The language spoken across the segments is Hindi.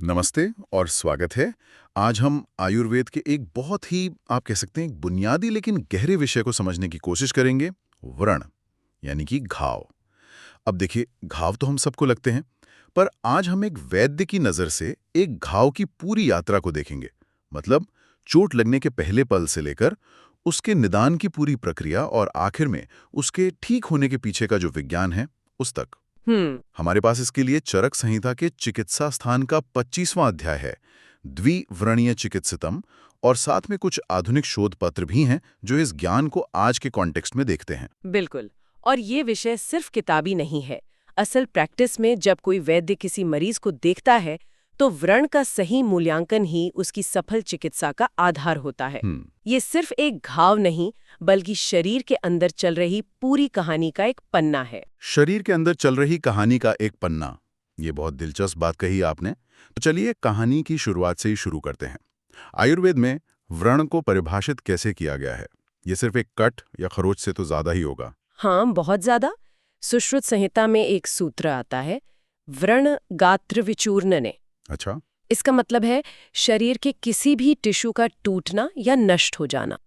नमस्ते और स्वागत है। आज हम आयुर्वेद के एक बहुत ही आप कह सकते हैं एक बुनियादी लेकिन गहरे विषय को समझने की कोशिश करेंगे। व्रण यानी कि घाव। अब देखिए, घाव तो हम सबको लगते हैं, पर आज हम एक वैद्य की नज़र से एक घाव की पूरी यात्रा को देखेंगे। मतलब चोट लगने के पहले पल से लेकर उसके निदान की पूरी प्रक्रिया और आखिर में उसके ठीक होने के पीछे का जो विज्ञान है उस तक। हमारे पास इसके लिए चरक संहिता के चिकित्सा स्थान का 25वां अध्याय है, द्विव्रणीय चिकित्सितम, और साथ में कुछ आधुनिक शोध पत्र भी हैं जो इस ज्ञान को आज के कॉन्टेक्स्ट में देखते हैं। बिल्कुल। और ये विषय सिर्फ किताबी नहीं है। असल प्रैक्टिस में जब कोई वैद्य किसी मरीज को देखता है तो व्रण का सही मूल्यांकन ही उसकी सफल चिकित्सा का आधार होता है। ये सिर्फ एक घाव नहीं, बल्कि शरीर के अंदर चल रही पूरी कहानी का एक पन्ना है। शरीर के अंदर चल रही कहानी का एक पन्ना, ये बहुत दिलचस्प बात कही आपने। तो चलिए कहानी की शुरुआत से ही शुरू करते हैं। आयुर्वेद में व्रण को परिभाषित कैसे किया गया है? ये सिर्फ एक कट या खरोच से तो ज्यादा ही होगा। हाँ, बहुत ज्यादा। सुश्रुत संहिता में एक सूत्र आता है, व्रण गात्र विचूर्णने। अच्छा। इसका मतलब है शरीर के किसी भी टिश्यू का टूटना या नष्ट हो जाना।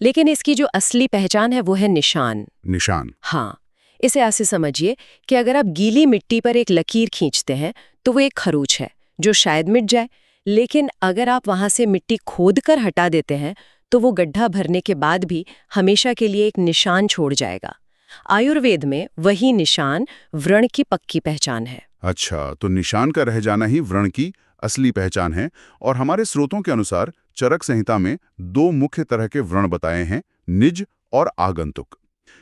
लेकिन इसकी जो असली पहचान है वो है निशान। निशान। हाँ, इसे ऐसे समझिए कि अगर आप गीली मिट्टी पर एक लकीर खींचते हैं तो वो एक खरोच है जो शायद मिट जाए, लेकिन अगर आप वहां से मिट्टी खोद कर हटा देते हैं तो वो गड्ढा भरने के बाद भी हमेशा के लिए एक निशान छोड़ जाएगा। आयुर्वेद में वही निशान व्रण की पक्की पहचान है। अच्छा, तो निशान का रह जाना ही व्रण की असली पहचान है। और हमारे स्रोतों के अनुसार चरक संहिता में दो मुख्य तरह के व्रण बताए हैं, निज और आगंतुक।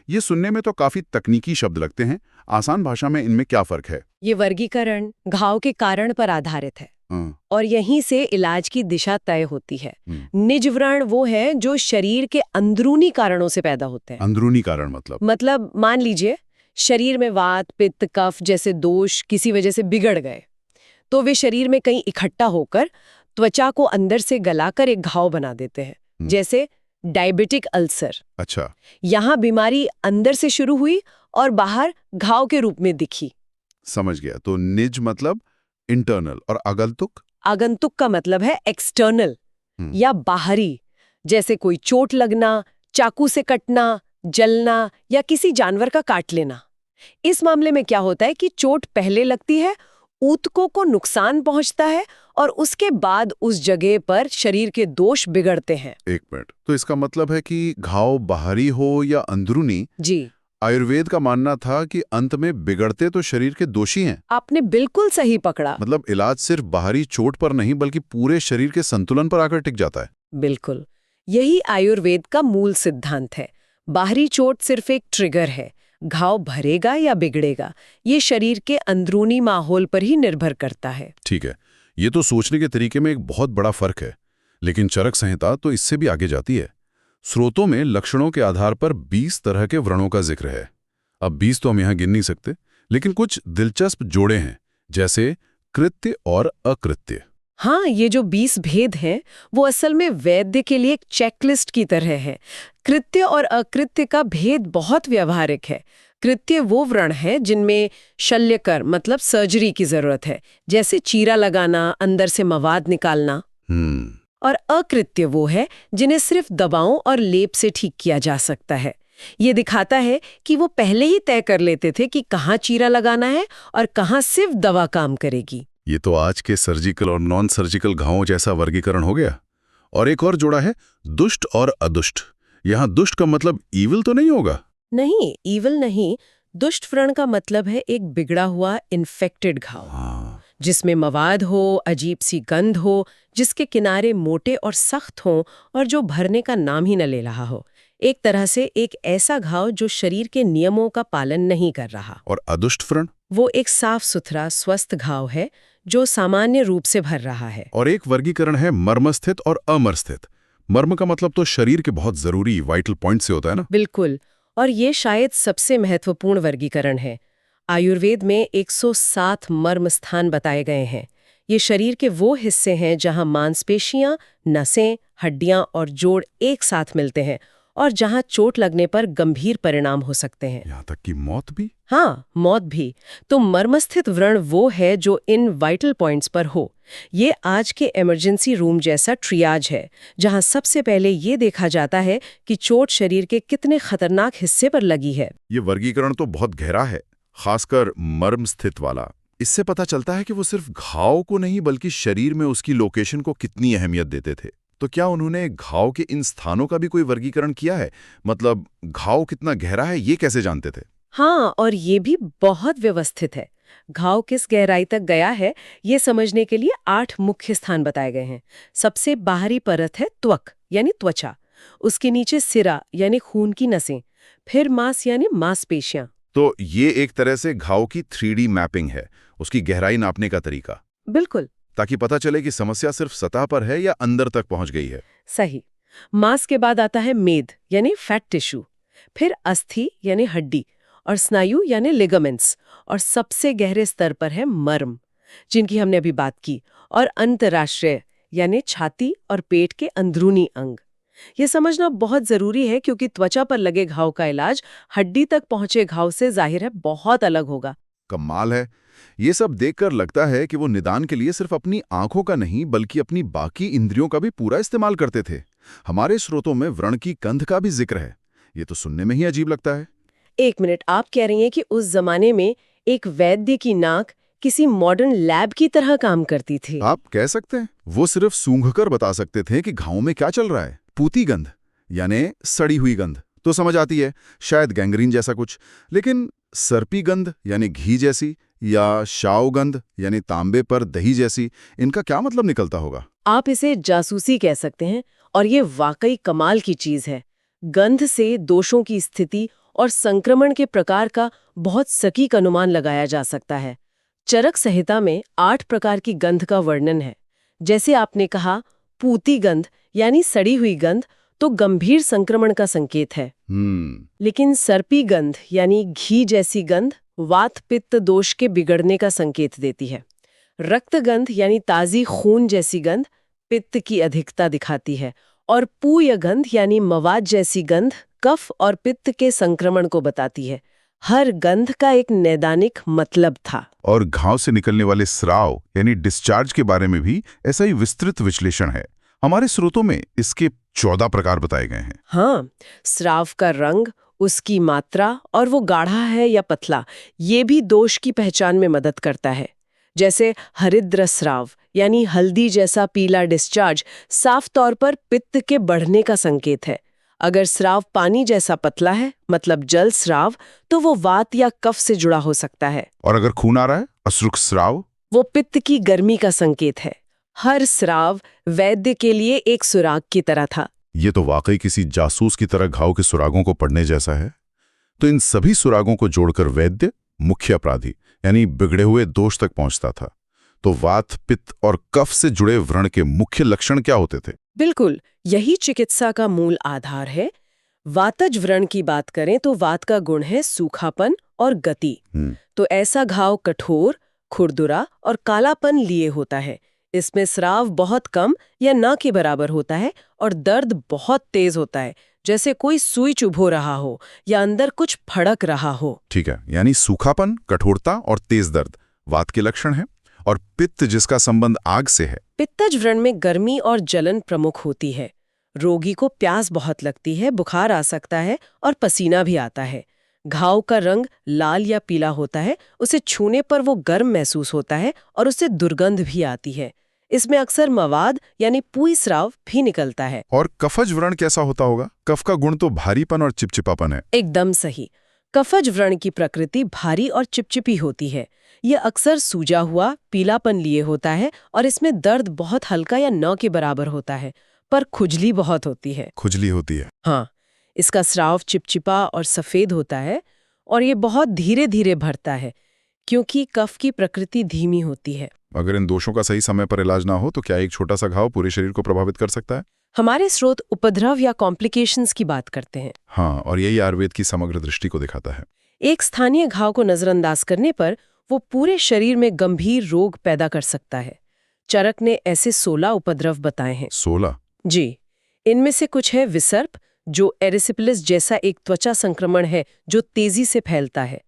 ये सुनने में तो काफी तकनीकी शब्द लगते हैं। आसान भाषा में इनमें क्या फर्क है? ये वर्गीकरण घाव के कारण पर आधारित है हाँ। और यहीं से इलाज की दिशा तय होती है। हम्म। निज व्रण वो है जो शरीर के अंदरूनी कारणों से पैदा होते हैं। अंदरूनी कारण मतलब मान लीजिए शरीर में वात, पित्त, कफ जैसे दोष किसी वजह से बिगड़ गए, तो वे शरीर में कहीं इकट्ठा होकर त्वचा को अंदर से गलाकर एक घाव बना देते हैं, जैसे डायबिटिक अल्सर। अच्छा। यहाँ बीमारी अंदर से शुरू हुई और बाहर घाव के रूप में दिखी। समझ गया। तो निज मतलब इंटरनल और आगंतुक? आगंतुक का मतलब है एक्सटर्नल या बाहरी, जैसे कोई चोट लगना, चाकू से कटना, जलना या किसी जानवर का काट लेना। इस मामले में क्या होता है कि चोट पहले लगती है, ऊतकों को नुकसान पहुंचता है और उसके बाद उस जगह पर शरीर के दोष बिगड़ते हैं। एक मिनट, तो इसका मतलब है कि घाव बाहरी हो या अंदरूनी, जी, आयुर्वेद का मानना था कि अंत में बिगड़ते तो शरीर के दोषी हैं। आपने बिल्कुल सही पकड़ा। मतलब इलाज सिर्फ बाहरी चोट पर नहीं बल्कि पूरे शरीर के संतुलन पर आकर टिक जाता है। बिल्कुल, यही आयुर्वेद का मूल सिद्धांत है। बाहरी चोट सिर्फ एक ट्रिगर है, घाव भरेगा या बिगड़ेगा ये शरीर के अंदरूनी माहौल पर ही निर्भर करता है। ठीक है, ये तो सोचने के तरीके में एक बहुत बड़ा फर्क है। लेकिन चरक संहिता तो इससे भी आगे जाती है। स्रोतों में लक्षणों के आधार पर 20 तरह के व्रणों का जिक्र है। अब 20 तो हम यहाँ गिन नहीं सकते, लेकिन कुछ दिलचस्प जोड़े हैं, जैसे कृत्य और अकृत्य। हाँ, ये जो 20 भेद हैं वो असल में वैद्य के लिए एक चेकलिस्ट की तरह है। कृत्य और अकृत्य का भेद बहुत व्यवहारिक है। कृत्य वो व्रण है जिनमें शल्यकर मतलब सर्जरी की जरूरत है, जैसे चीरा लगाना, अंदर से मवाद निकालना। और अकृत्य वो है जिन्हें सिर्फ दवाओं और लेप से ठीक किया जा सकता है। ये दिखाता है कि वो पहले ही तय कर लेते थे कि कहाँ चीरा लगाना है और कहाँ सिर्फ दवा काम करेगी। ये तो आज के सर्जिकल और नॉन सर्जिकल घावों जैसा वर्गीकरण हो गया। और एक और जोड़ा है दुष्ट और अदुष्ट। यहाँ दुष्ट का मतलब ईविल तो नहीं होगा? नहीं, ईविल नहीं। दुष्ट व्रण का मतलब है एक बिगड़ा हुआ इन्फेक्टेड घाव, जिसमें मवाद हो, अजीब सी गंध हो, जिसके किनारे मोटे और सख्त हों और जो भरने का नाम ही न ले रहा हो। एक तरह से एक ऐसा घाव जो शरीर के नियमों का पालन नहीं कर रहा। और अदुष्ट व्रण? वो एक साफ सुथरा स्वस्थ घाव है जो सामान्य रूप से भर रहा है। और एक वर्गीकरण है मर्मस्थित और अमरस्थित। मर्म का मतलब तो शरीर के बहुत जरूरी वाइटल पॉइंट से होता है ना? बिल्कुल, और ये शायद सबसे महत्वपूर्ण वर्गीकरण है। आयुर्वेद में 107 मर्म स्थान बताए गए हैं। ये शरीर के वो हिस्से हैं जहां मांसपेशियां, नसें, हड्डियां और जोड़ एक साथ मिलते हैं और जहां चोट लगने पर गंभीर परिणाम हो सकते हैं। यहाँ तक कि मौत भी? हाँ, मौत भी। तो मर्मस्थित व्रण वो है जो इन वाइटल पॉइंट्स पर हो। ये आज के इमरजेंसी रूम जैसा ट्रियाज है, जहां सबसे पहले ये देखा जाता है कि चोट शरीर के कितने खतरनाक हिस्से पर लगी है। ये वर्गीकरण तो बहुत गहरा है, खासकर मर्म स्थित वाला। इससे पता चलता है कि वो सिर्फ घाव को नहीं बल्कि शरीर में उसकी लोकेशन को कितनी अहमियत देते थे। तो क्या उन्होंने घाव के इन स्थानों का भी कोई वर्गीकरण किया है? मतलब घाव कितना गहरा है ये कैसे जानते थे? हाँ, और ये भी बहुत व्यवस्थित है। घाव किस गहराई तक गया है, ये समझने के लिए 8 मुख्य स्थान बताए गए हैं। सबसे बाहरी परत है त्वक यानी त्वचा, उसके नीचे सिरा यानी खून की नसें, फिर मांस यानी मांसपेशियां। तो ये एक तरह से घाव की 3D मैपिंग है, उसकी गहराई नापने का तरीका, बिल्कुल ताकि पता चले कि समस्या सिर्फ सतह पर है या अंदर तक पहुंच गई है। सही। मांस के बाद आता है मेद यानी फैट टिश्यू, फिर अस्थि यानी हड्डी, और स्नायु यानी लिगामेंट्स, और सबसे गहरे स्तर पर है मर्म, जिनकी हमने अभी बात की, और अंतर्राष्ट्रीय यानी छाती और पेट के अंदरूनी अंग। ये समझना बहुत जरूरी है क्योंकि त्वचा पर लगे घाव का इलाज हड्डी तक पहुंचे घाव से जाहिर है बहुत अलग होगा। कमाल है। ये सब देखकर लगता है कि वो निदान के लिए सिर्फ अपनी आंखों का नहीं बल्कि अपनी बाकी इंद्रियों का भी पूरा इस्तेमाल करते थे। हमारे स्रोतों में व्रण की गंध का भी जिक्र है। ये तो सुनने में ही अजीब लगता है। एक मिनट, आप कह रही हैं कि उस जमाने में एक वैद्य की नाक किसी मॉडर्न लैब की तरह काम करती थी? आप कह सकते हैं। वो सिर्फ सूंघकर बता सकते थे कि घाव में क्या चल रहा है। पूती गंध यानी सड़ी हुई गंध तो समझ आती है, शायद गैंग्रीन जैसा कुछ, लेकिन सर्पी गंध यानी घी जैसी या शाव गंध यानी तांबे पर दही जैसी, इनका क्या मतलब निकलता होगा? आप इसे जासूसी कह सकते हैं, और ये वाकई कमाल की चीज है। गंध से दोषों की स्थिति और संक्रमण के प्रकार का बहुत सटीक अनुमान लगाया जा सकता है। चरक संहिता में 8 प्रकार की गंध का वर्णन है। जैसे आपने कहा, पूती गंध यानी सड़ी हुई गंध तो गंभीर संक्रमण का संकेत है। लेकिन सर्पी गंध यानी घी जैसी गंध वात पित्त दोष के बिगड़ने का संकेत देती है। रक्त गंध यानी ताजी खून जैसी गंध पित्त की अधिकता दिखाती है, और पूय गंध यानी मवाद जैसी गंध कफ और पित्त के संक्रमण को बताती है। हर गंध का एक नैदानिक मतलब था। और घाव से निकलने वाले स्राव यानी डिस्चार्ज के बारे में भी ऐसा ही विस्तृत विश्लेषण है। हमारे स्रोतों में इसके 14 प्रकार बताए गए हैं। हाँ, स्राव का रंग, उसकी मात्रा और वो गाढ़ा है या पतला, ये भी दोष की पहचान में मदद करता है। जैसे हरिद्र स्राव यानी हल्दी जैसा पीला डिस्चार्ज साफ तौर पर पित्त के बढ़ने का संकेत है। अगर स्राव पानी जैसा पतला है, मतलब जल स्राव, तो वो वात या कफ से जुड़ा हो सकता है। और अगर खून आ रहा है, अश्रुक स्राव, वो पित्त की गर्मी का संकेत है। हर स्राव वैद्य के लिए एक सुराग की तरह था। ये तो वाकई किसी जासूस की तरह घाव के सुरागों को पढ़ने जैसा है। तो इन सभी सुरागों को जोड़कर वैद्य मुख्य अपराधी यानी बिगड़े हुए दोष तक पहुंचता था। तो वात, पित्त और कफ से जुड़े व्रण के मुख्य लक्षण क्या होते थे? बिल्कुल, यही चिकित्सा का मूल आधार है। वातज व्रण की बात करें तो वात का गुण है सूखापन और गति। तो ऐसा घाव कठोर, खुरदुरा और कालापन लिए होता है। इसमें स्राव बहुत कम या ना के बराबर होता है और दर्द बहुत तेज होता है, जैसे कोई सुई चुभो रहा हो या अंदर कुछ फड़क रहा हो। ठीक है, यानी सूखापन, कठोरता और तेज दर्द वात के लक्षण हैं। और पित्त जिसका संबंध आग से है। पित्तज व्रण में गर्मी और जलन प्रमुख होती है। रोगी को प्यास बहुत लगती है, बुखार आ सकता है और पसीना भी आता है। घाव का रंग लाल या पीला होता है, उसे छूने पर वो गर्म महसूस होता है और उससे दुर्गंध भी आती है। इसमें अक्सर मवाद यानी पूई स्राव भी निकलता है। और कफज व्रण कैसा होता होगा? कफ का गुण तो भारीपन और चिपचिपापन है। एकदम सही। कफज व्रण की प्रकृति भारी और चिपचिपी होती है। यह अक्सर सूजा हुआ पीलापन लिए होता है और इसमें दर्द बहुत हल्का या न के बराबर होता है, पर खुजली बहुत होती है। खुजली होती है। हाँ, इसका स्राव चिपचिपा और सफेद होता है और ये बहुत धीरे धीरे भरता है क्योंकि कफ की प्रकृति धीमी होती है। अगर इन दोषों का सही समय पर इलाज ना हो तो क्या एक छोटा सा घाव पूरे शरीर को प्रभावित कर सकता है? हमारे स्रोत उपद्रव या कॉम्प्लिकेशंस की बात करते हैं। हाँ, और यही आयुर्वेद की समग्र दृष्टि को दिखाता है। एक स्थानीय घाव को नजरअंदाज करने पर वो पूरे शरीर में गंभीर रोग पैदा कर सकता है। चरक ने ऐसे 16 उपद्रव बताए हैं। 16? जी, इनमें से कुछ है विसर्प, जो एरिसिपिलिस जैसा एक त्वचा संक्रमण है जो तेजी से फैलता है।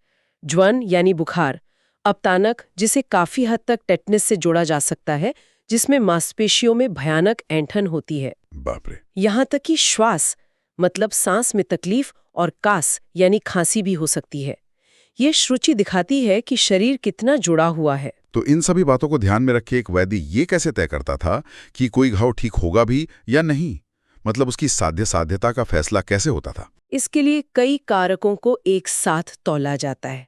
ज्वन यानी बुखार, अपतानक जिसे काफी हद तक टेटनस से जोड़ा जा सकता है, जिसमें मांसपेशियों में भयानक ऐंठन होती है। बाप रे। यहाँ तक कि श्वास मतलब सांस में तकलीफ और कास यानी खांसी भी हो सकती है। ये श्रुचि दिखाती है कि शरीर कितना जुड़ा हुआ है। तो इन सभी बातों को ध्यान में रखे एक वैद्य ये कैसे तय करता था कि कोई घाव ठीक होगा भी या नहीं? मतलब उसकी साध्यता का फैसला कैसे होता था? इसके लिए कई कारकों को एक साथ तौला जाता है।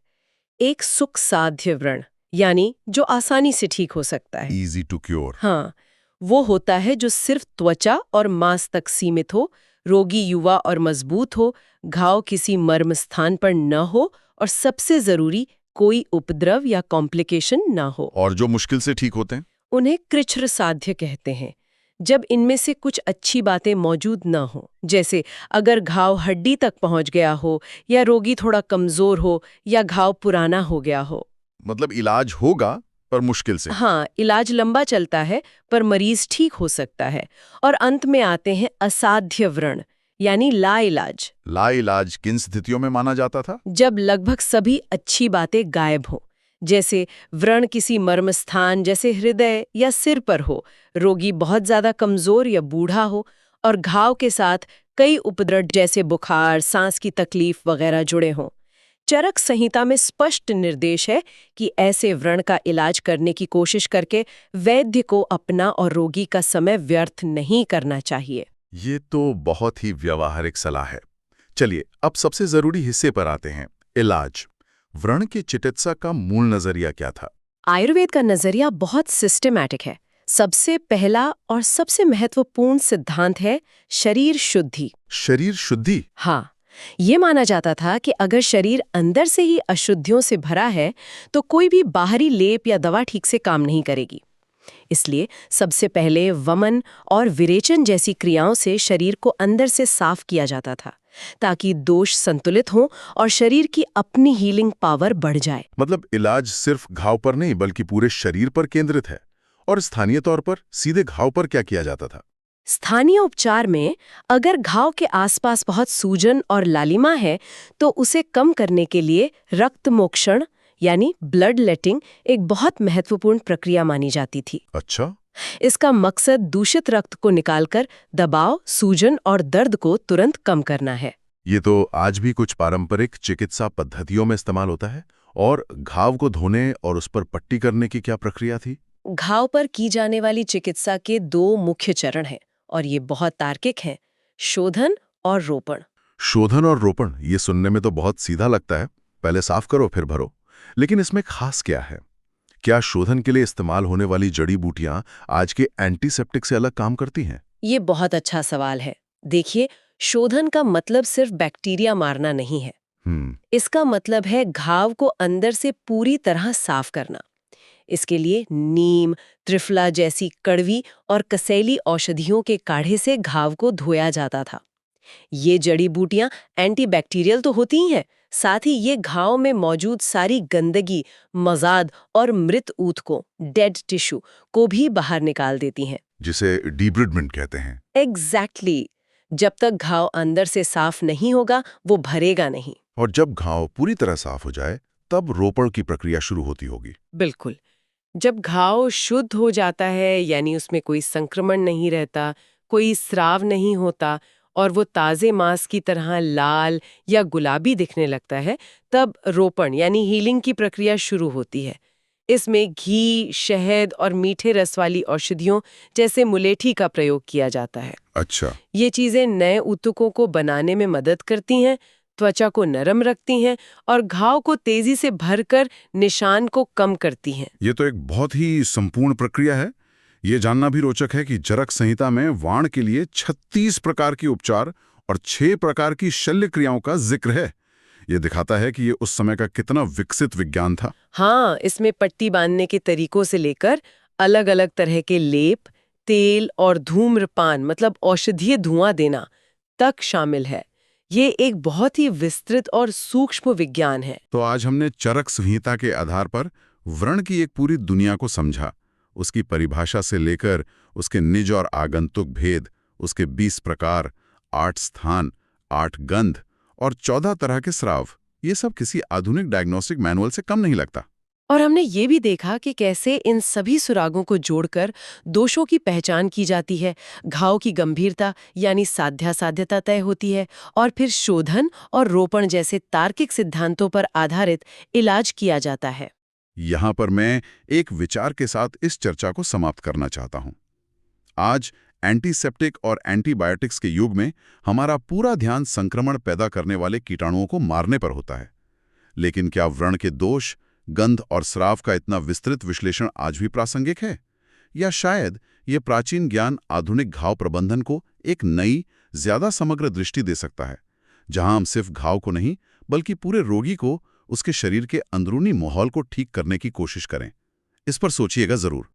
एक सुख साध्य व्रण यानी जो आसानी से ठीक हो सकता है। Easy to cure. हाँ, वो होता है जो सिर्फ त्वचा और मांस तक सीमित हो, रोगी युवा और मजबूत हो, घाव किसी मर्म स्थान पर न हो और सबसे जरूरी कोई उपद्रव या कॉम्प्लिकेशन न हो। और जो मुश्किल से ठीक होते हैं? उन्हें कृच्छ्र साध्य कहते हैं। जब इनमें से कुछ अच्छी बातें मौजूद न हो, जैसे अगर घाव हड्डी तक पहुंच गया हो या रोगी थोड़ा कमजोर हो या घाव पुराना हो गया हो। मतलब इलाज होगा पर मुश्किल से। हाँ, इलाज लंबा चलता है पर मरीज ठीक हो सकता है। और अंत में आते हैं असाध्य व्रण यानी लाइलाज। लाइलाज किन स्थितियों में माना जाता था? जब लगभग सभी अच्छी बातें गायब हो, जैसे व्रण किसी मर्म स्थान जैसे हृदय या सिर पर हो, रोगी बहुत ज्यादा कमजोर या बूढ़ा हो और घाव के साथ कई उपद्रव जैसे बुखार, सांस की तकलीफ वगैरह जुड़े हों। चरक संहिता में स्पष्ट निर्देश है कि ऐसे व्रण का इलाज करने की कोशिश करके वैद्य को अपना और रोगी का समय व्यर्थ नहीं करना चाहिए। ये तो बहुत ही व्यावहारिक सलाह है। चलिए अब सबसे जरूरी हिस्से पर आते हैं, इलाज। व्रण की चिकित्सा का मूल नजरिया क्या था? आयुर्वेद का नजरिया बहुत सिस्टमैटिक है। सबसे पहला और सबसे महत्वपूर्ण सिद्धांत है शरीर शुद्धि। शरीर शुद्धि? हाँ, ये माना जाता था कि अगर शरीर अंदर से ही अशुद्धियों से भरा है तो कोई भी बाहरी लेप या दवा ठीक से काम नहीं करेगी। इसलिए सबसे पहले वमन और विरेचन जैसी क्रियाओं से शरीर को अंदर से साफ किया जाता था, ताकि दोष संतुलित हों और शरीर की अपनी हीलिंग पावर बढ़ जाए। मतलब इलाज सिर्फ घाव पर नहीं बल्कि पूरे शरीर पर केंद्रित है। और स्थानीय तौर पर सीधे घाव पर क्या किया जाता था? स्थानीय उपचार में अगर घाव के आसपास बहुत सूजन और लालिमा है तो उसे कम करने के लिए रक्त मोक्षण यानी ब्लड लेटिंग एक बहुत महत्वपूर्ण प्रक्रिया मानी जाती थी। अच्छा। इसका मकसद दूषित रक्त को निकालकर दबाव, सूजन और दर्द को तुरंत कम करना है। ये तो आज भी कुछ पारंपरिक चिकित्सा पद्धतियों में इस्तेमाल होता है। और घाव को धोने और उस पर पट्टी करने की क्या प्रक्रिया थी? घाव पर की जाने वाली चिकित्सा के दो मुख्य चरण हैं और ये बहुत तार्किक हैं, शोधन और रोपण। शोधन और रोपण, ये सुनने में तो बहुत सीधा लगता है, पहले साफ करो फिर भरो। लेकिन इसमें खास क्या है? क्या शोधन के लिए इस्तेमाल होने वाली जड़ी बूटियां आज के एंटीसेप्टिक से अलग काम करती हैं? ये बहुत अच्छा सवाल है। देखिए, शोधन का मतलब सिर्फ बैक्टीरिया मारना नहीं है। इसका मतलब है घाव को अंदर से पूरी तरह साफ करना। इसके लिए नीम, त्रिफला जैसी कड़वी और कसैली औषधियों के काढ़े से घाव को धोया जाता था। ये जड़ी बूटियां एंटीबैक्टीरियल तो होती ही हैं, साथ ही ये घाव में मौजूद सारी गंदगी, मजाद और मृत ऊत को, डेड टिश्यू को भी बाहर निकाल देती हैं, जिसे डिब्रिडमेंट कहते हैं। एग्जैक्टली। जब तक घाव अंदर से साफ नहीं होगा वो भरेगा नहीं। और जब घाव पूरी तरह साफ हो जाए तब रोपण की प्रक्रिया शुरू होती होगी। बिल्कुल। जब घाव शुद्ध हो जाता है यानी उसमें कोई संक्रमण नहीं रहता, कोई स्राव नहीं होता और वो ताज़े मांस की तरह लाल या गुलाबी दिखने लगता है, तब रोपण यानी हीलिंग की प्रक्रिया शुरू होती है। इसमें घी, शहद और मीठे रस वाली औषधियों जैसे मुलेठी का प्रयोग किया जाता है। अच्छा। ये चीज़ें नए ऊतकों को बनाने में मदद करती हैं, त्वचा को नरम रखती हैं और घाव को तेजी से भरकर निशान को कम करती हैं। ये तो एक बहुत ही संपूर्ण प्रक्रिया है। ये जानना भी रोचक है कि चरक संहिता में वाण के लिए 36 प्रकार की उपचार और 6 प्रकार की शल्य क्रियाओं का जिक्र है। ये दिखाता है कि ये उस समय का कितना विकसित विज्ञान था। हाँ, इसमें पट्टी बांधने के तरीकों से लेकर अलग-अलग तरह के लेप, तेल और धूम्रपान मतलब औषधीय धुआं देना तक शामिल है। ये एक बहुत ही विस्तृत और सूक्ष्म विज्ञान है। तो आज हमने चरक संहिता के आधार पर व्रण की एक पूरी दुनिया को समझा, उसकी परिभाषा से लेकर उसके निज और आगंतुक भेद, उसके 20 प्रकार, 8 स्थान 8 गंध और 14 तरह के स्राव, ये सब किसी आधुनिक डायग्नोस्टिक मैनुअल से कम नहीं लगता। और हमने ये भी देखा कि कैसे इन सभी सुरागों को जोड़कर दोषों की पहचान की जाती है, घाव की गंभीरता यानी साध्यासाध्यता तय होती है, और फिर शोधन और रोपण जैसे तार्किक सिद्धांतों पर आधारित इलाज किया जाता है। यहाँ पर मैं एक विचार के साथ इस चर्चा को समाप्त करना चाहता हूँ। आज एंटीसेप्टिक और एंटीबायोटिक्स के युग में हमारा पूरा ध्यान संक्रमण पैदा करने वाले कीटाणुओं को मारने पर होता है। लेकिन क्या व्रण के दोष, गंध और स्राव का इतना विस्तृत विश्लेषण आज भी प्रासंगिक है? या शायद ये प्राचीन ज्ञान आधुनिक घाव प्रबंधन को एक नई, ज्यादा समग्र दृष्टि दे सकता है, जहां हम सिर्फ घाव को नहीं बल्कि पूरे रोगी को उसके शरीर के अंदरूनी माहौल को ठीक करने की कोशिश करें? इस पर सोचिएगा जरूर।